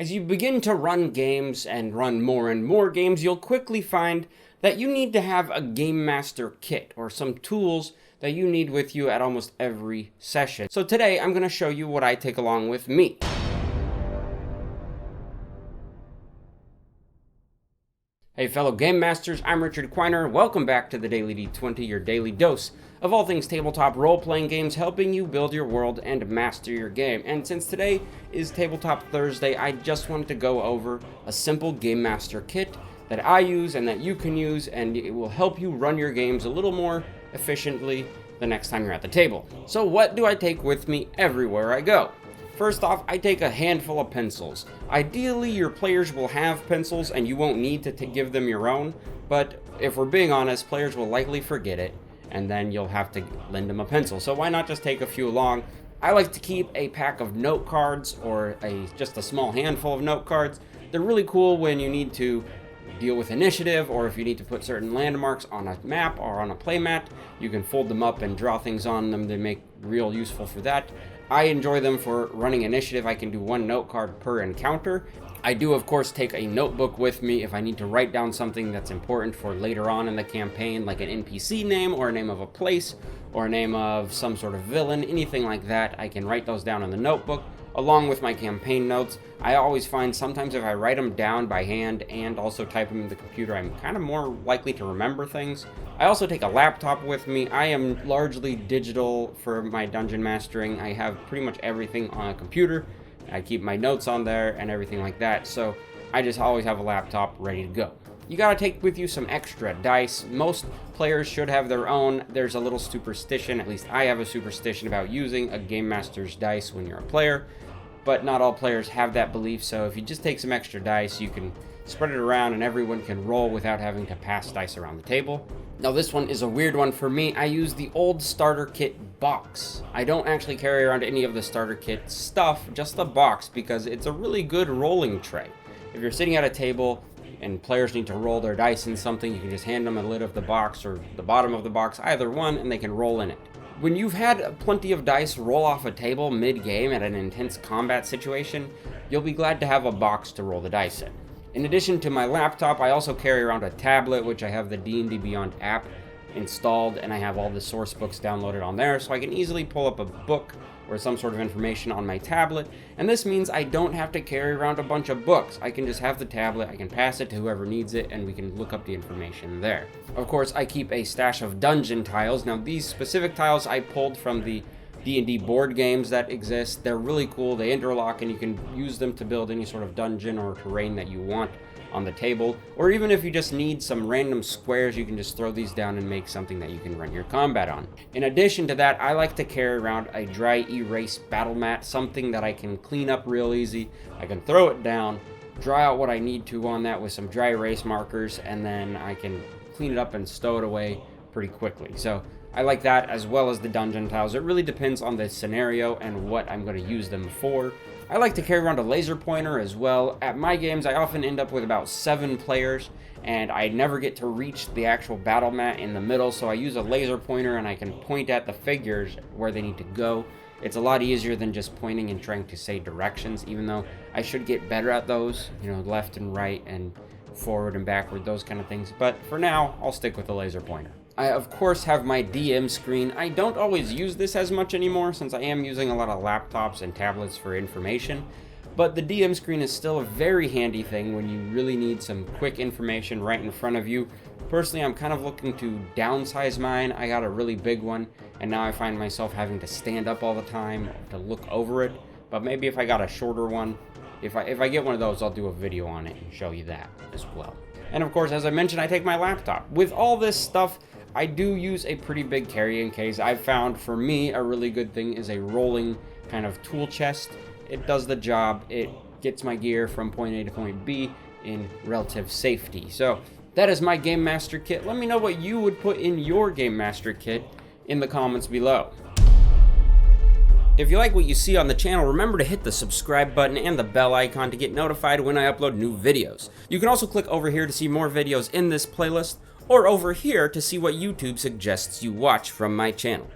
As you begin to run games and run more and more games, you'll quickly find that you need to have a Game Master kit or some tools that you need with you at almost every session. So today I'm going to show you what I take along with me. Hey fellow Game Masters, I'm Richard Quiner. Welcome back to the Daily D20, your daily dose of all things tabletop role-playing games, helping you build your world and master your game. And since today is Tabletop Thursday, I just wanted to go over a simple Game Master kit that I use and that you can use, and it will help you run your games a little more efficiently the next time you're at the table. So what do I take with me everywhere I go? First off, I take a handful of pencils. Ideally, your players will have pencils and you won't need to give them your own, but if we're being honest, players will likely forget it, and then you'll have to lend them a pencil. So why not just take a few along? I like to keep a pack of note cards or just a small handful of note cards. They're really cool when you need to deal with initiative, or if you need to put certain landmarks on a map or on a play mat, you can fold them up and draw things on them to make real useful for that. I enjoy them for running initiative. I can do one note card per encounter. I do, of course, take a notebook with me if I need to write down something that's important for later on in the campaign, like an NPC name or a name of a place or a name of some sort of villain, anything like that. I can write those down in the notebook along with my campaign notes. I always find sometimes if I write them down by hand and also type them in the computer, I'm kind of more likely to remember things. I also take a laptop with me. I am largely digital for my dungeon mastering. I have pretty much everything on a computer. I keep my notes on there and everything like that, so I just always have a laptop ready to go. You gotta take with you some extra dice. Most players should have their own. There's a little superstition, at least I have a superstition, about using a Game Master's dice when you're a player, but not all players have that belief, so if you just take some extra dice, you can spread it around and everyone can roll without having to pass dice around the table. Now this one is a weird one for me. I use the old starter kit box. I don't actually carry around any of the starter kit stuff, just the box, because it's a really good rolling tray. If you're sitting at a table and players need to roll their dice in something, you can just hand them a lid of the box or the bottom of the box, either one, and they can roll in it. When you've had plenty of dice roll off a table mid-game at an intense combat situation, you'll be glad to have a box to roll the dice in. In addition to my laptop, I also carry around a tablet, which I have the D&D Beyond app installed, and I have all the source books downloaded on there, so I can easily pull up a book or some sort of information on my tablet, and this means I don't have to carry around a bunch of books. I can just have the tablet, I can pass it to whoever needs it, and we can look up the information there. Of course, I keep a stash of dungeon tiles. Now, these specific tiles I pulled from the D&D board games that exist. They're really cool. They interlock and you can use them to build any sort of dungeon or terrain that you want on the table. Or even if you just need some random squares, you can just throw these down and make something that you can run your combat on. In addition to that, I like to carry around a dry erase battle mat, something that I can clean up real easy. I can throw it down, draw out what I need to on that with some dry erase markers, and then I can clean it up and stow it away pretty quickly. So I like that, as well as the dungeon tiles. It really depends on the scenario and what I'm going to use them for. I like to carry around a laser pointer as well. At my games, I often end up with about 7 players, and I never get to reach the actual battle mat in the middle, so I use a laser pointer and I can point at the figures where they need to go. It's a lot easier than just pointing and trying to say directions, even though I should get better at those, left and right and forward and backward, those kind of things. But for now, I'll stick with the laser pointer. I, of course, have my DM screen. I don't always use this as much anymore since I am using a lot of laptops and tablets for information, but the DM screen is still a very handy thing when you really need some quick information right in front of you. Personally, I'm kind of looking to downsize mine. I got a really big one, and now I find myself having to stand up all the time to look over it, but maybe if I got a shorter one, if I get one of those, I'll do a video on it and show you that as well. And of course, as I mentioned, I take my laptop. With all this stuff, I do use a pretty big carrying case. I've found, for me, a really good thing is a rolling kind of tool chest. It does the job. It gets my gear from point A to point B in relative safety. So that is my Game Master kit. Let me know what you would put in your Game Master kit in the comments below. If you like what you see on the channel, remember to hit the subscribe button and the bell icon to get notified when I upload new videos. You can also click over here to see more videos in this playlist, or over here to see what YouTube suggests you watch from my channel.